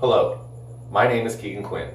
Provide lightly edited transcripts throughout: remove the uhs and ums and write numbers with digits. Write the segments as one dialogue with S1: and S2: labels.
S1: Hello, my name is Keegan Quinn.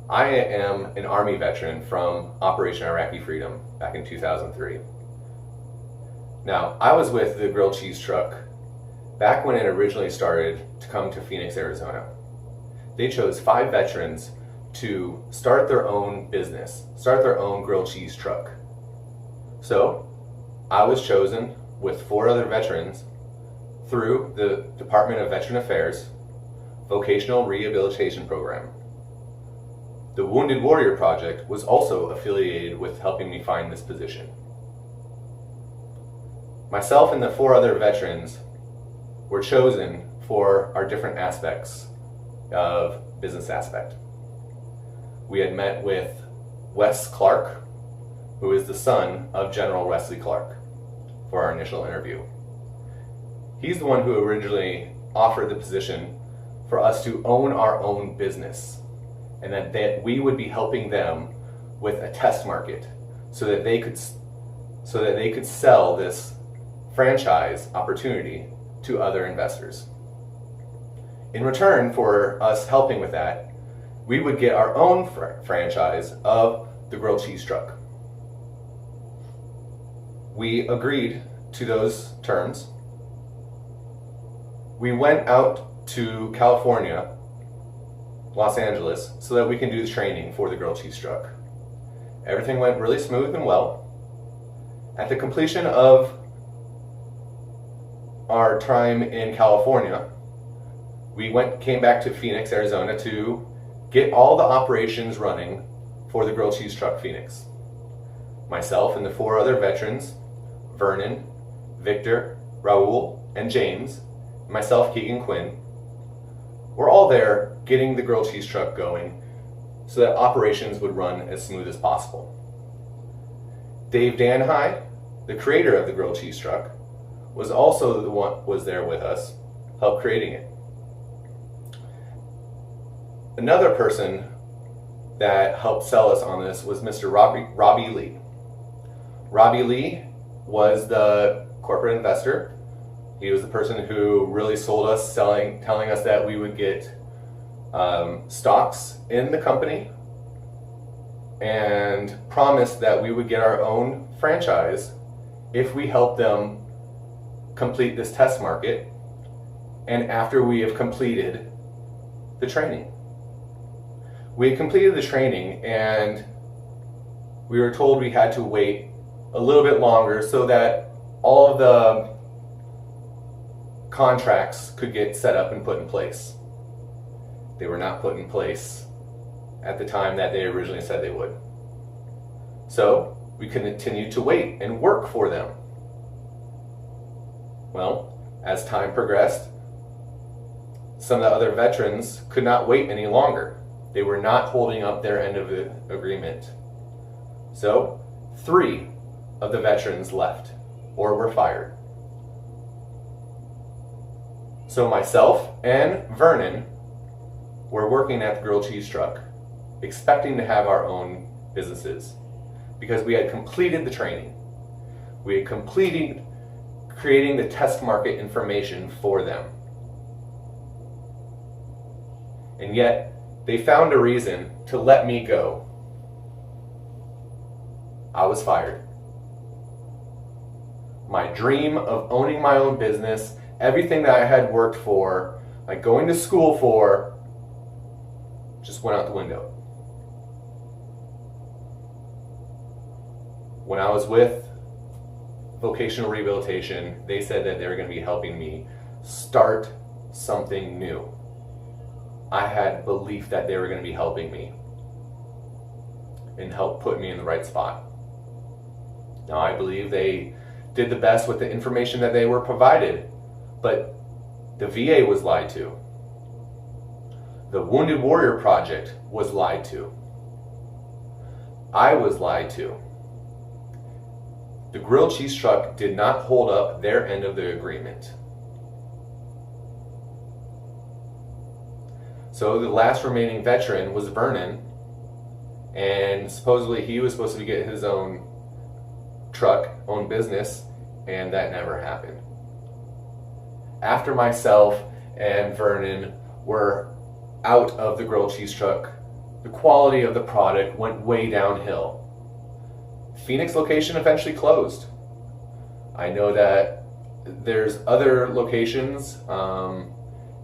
S1: I am an Army veteran from Operation Iraqi Freedom back in 2003. Now, I was with the grilled cheese truck back when it originally started to come to Phoenix, Arizona. They chose 5 veterans to start their own business, start their own grilled cheese truck. So, I was chosen with 4 other veterans through the Department of Veteran Affairs Vocational Rehabilitation Program. The Wounded Warrior Project was also affiliated with helping me find this position. Myself and the 4 other veterans were chosen for our different aspects of business aspect. We had met with Wes Clark, who is the son of General Wesley Clark, for our initial interview. He's the one who originally offered the position for us to own our own business, and that we would be helping them with a test market so that they could sell this franchise opportunity to other investors. In return for us helping with that, we would get our own franchise of the grilled cheese truck. We agreed to those terms. We went out to California, Los Angeles, so that we can do the training for the grilled cheese truck. Everything went really smooth and well. At the completion of our time in California, we came back to Phoenix, Arizona to get all the operations running for the grilled cheese truck Phoenix. Myself and the 4 other veterans, Vernon, Victor, Raul, and James, and myself, Keegan Quinn, we're all there getting the grilled cheese truck going so that operations would run as smooth as possible. Dave Danhai, the creator of the grilled cheese truck, was also the one was there with us, helped creating it. Another person that helped sell us on this was Mr. Robbie Lee. Robbie Lee was the corporate investor. He was the person who really sold us, telling us that we would get stocks in the company and promised that we would get our own franchise if we helped them complete this test market and after we have completed the training. We had completed the training and we were told we had to wait a little bit longer so that all of the contracts could get set up and put in place. They were not put in place at the time that they originally said they would. So we continued to wait and work for them. Well, as time progressed, some of the other veterans could not wait any longer. They were not holding up their end of the agreement. So 3 of the veterans left or were fired. So myself and Vernon were working at the grilled cheese truck, expecting to have our own businesses because we had completed the training. We had completed creating the test market information for them. And yet, they found a reason to let me go. I was fired. My dream of owning my own business, everything that I had worked for, like going to school for, just went out the window. When I was with Vocational Rehabilitation, they said that they were going to be helping me start something new. I had belief that they were going to be helping me and help put me in the right spot. Now, I believe they did the best with the information that they were provided, but the VA was lied to. The Wounded Warrior Project was lied to. I was lied to. The grilled cheese truck did not hold up their end of the agreement. So the last remaining veteran was Vernon, and supposedly he was supposed to get his own truck, own business, and that never happened. After myself and Vernon were out of the grilled cheese truck, the quality of the product went way downhill. Phoenix location eventually closed. I know that there's other locations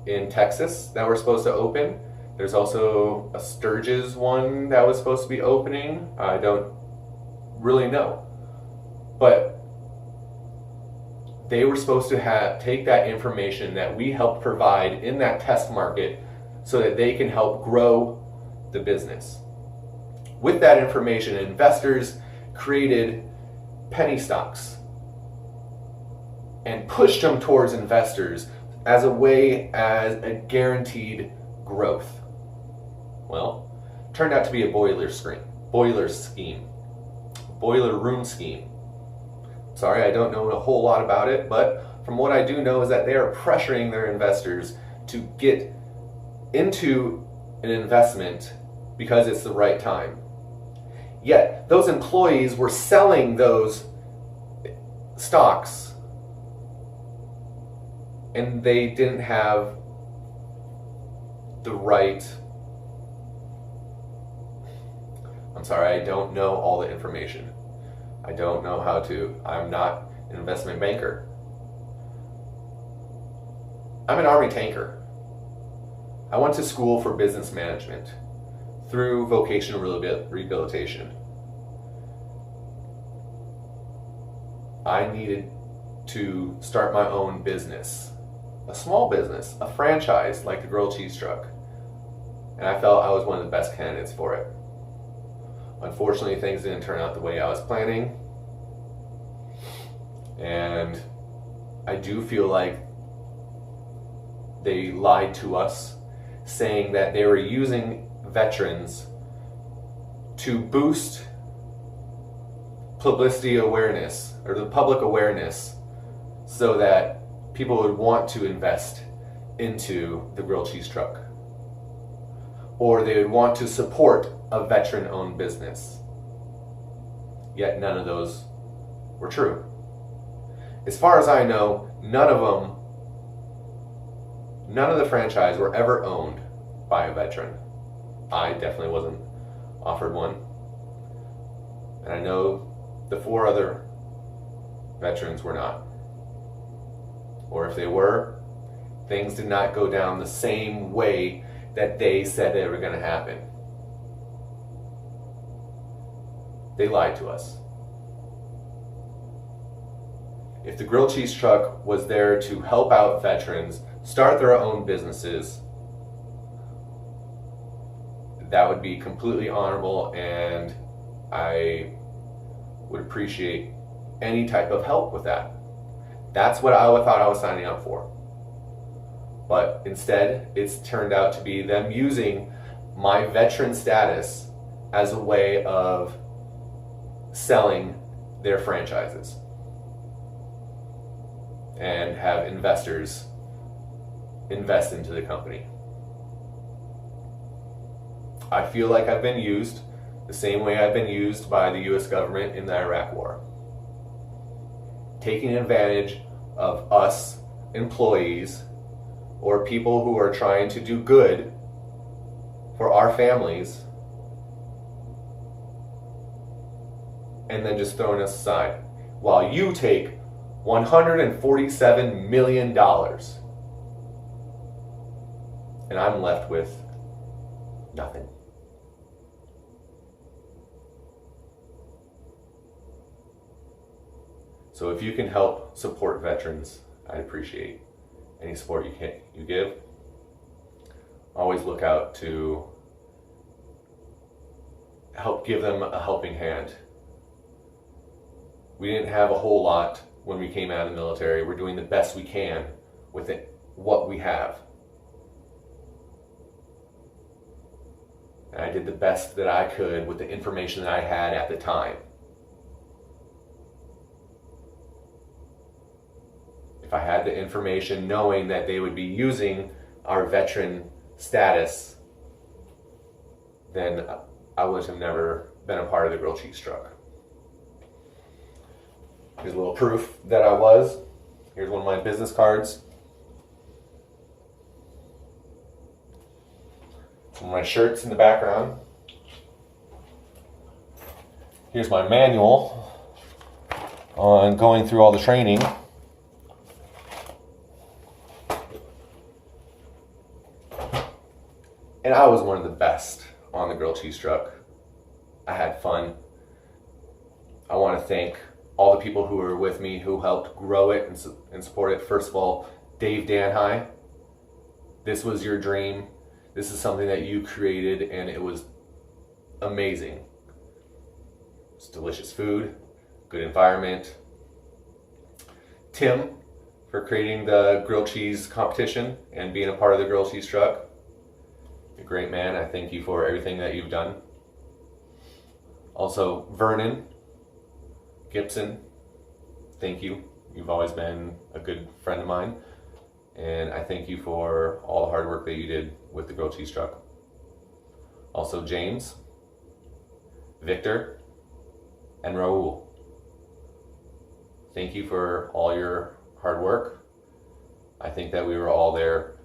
S1: in Texas that were supposed to open. There's also a Sturgis one that was supposed to be opening. I don't really know. But they were supposed to take that information that we helped provide in that test market so that they can help grow the business. With that information, investors created penny stocks and pushed them towards investors as a way as a guaranteed growth. Well, turned out to be a boiler room scheme. Sorry, I don't know a whole lot about it, but from what I do know is that they are pressuring their investors to get into an investment because it's the right time. Yet, those employees were selling those stocks and they didn't have the right... I'm sorry, I don't know all the information. I don't know how to. I'm not an investment banker. I'm an Army tanker. I went to school for business management through vocational rehabilitation. I needed to start my own business, a small business, a franchise like the grilled cheese truck. And I felt I was one of the best candidates for it. Unfortunately, things didn't turn out the way I was planning. And I do feel like they lied to us, saying that they were using veterans to boost publicity awareness, or the public awareness, so that people would want to invest into the grilled cheese truck, or they would want to support a veteran-owned business. Yet none of those were true. As far as I know, none of the franchise were ever owned by a veteran. I definitely wasn't offered one. And I know the 4 other veterans were not. Or if they were, things did not go down the same way that they said they were going to happen. They lied to us. If the grilled cheese truck was there to help out veterans start their own businesses, that would be completely honorable, and I would appreciate any type of help with that. That's what I thought I was signing up for. But instead, it's turned out to be them using my veteran status as a way of selling their franchises and have investors invest into the company. I feel like I've been used the same way I've been used by the US government in the Iraq War. Taking advantage of us employees or people who are trying to do good for our families, and then just throwing us aside while you take $147 million and I'm left with nothing. So if you can help support veterans, I'd appreciate any support you give. Always look out to help give them a helping hand. We didn't have a whole lot when we came out of the military. We're doing the best we can with what we have. And I did the best that I could with the information that I had at the time. If I had the information knowing that they would be using our veteran status, then I would have never been a part of the grilled cheese truck. Here's a little proof that I was. Here's one of my business cards. My shirt's in the background. Here's my manual on going through all the training. And I was one of the best on the grilled cheese truck. I had fun. I want to thank all the people who were with me who helped grow it and support it. First of all, Dave Danhigh. This was your dream. This is something that you created, and it was amazing. It's delicious food, good environment. Tim, for creating the grilled cheese competition and being a part of the grilled cheese truck. You're a great man. I thank you for everything that you've done. Also, Vernon Gibson, thank you. You've always been a good friend of mine. And I thank you for all the hard work that you did with the grilled cheese truck. Also, James, Victor, and Raul. Thank you for all your hard work. I think that we were all there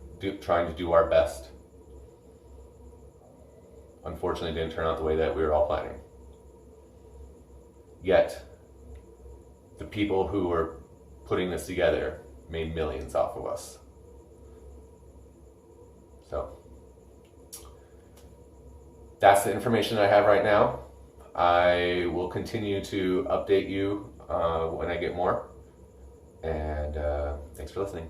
S1: trying to do our best. Unfortunately, it didn't turn out the way that we were all planning. Yet, the people who were putting this together made millions off of us. So, that's the information I have right now. I will continue to update you when I get more. And thanks for listening.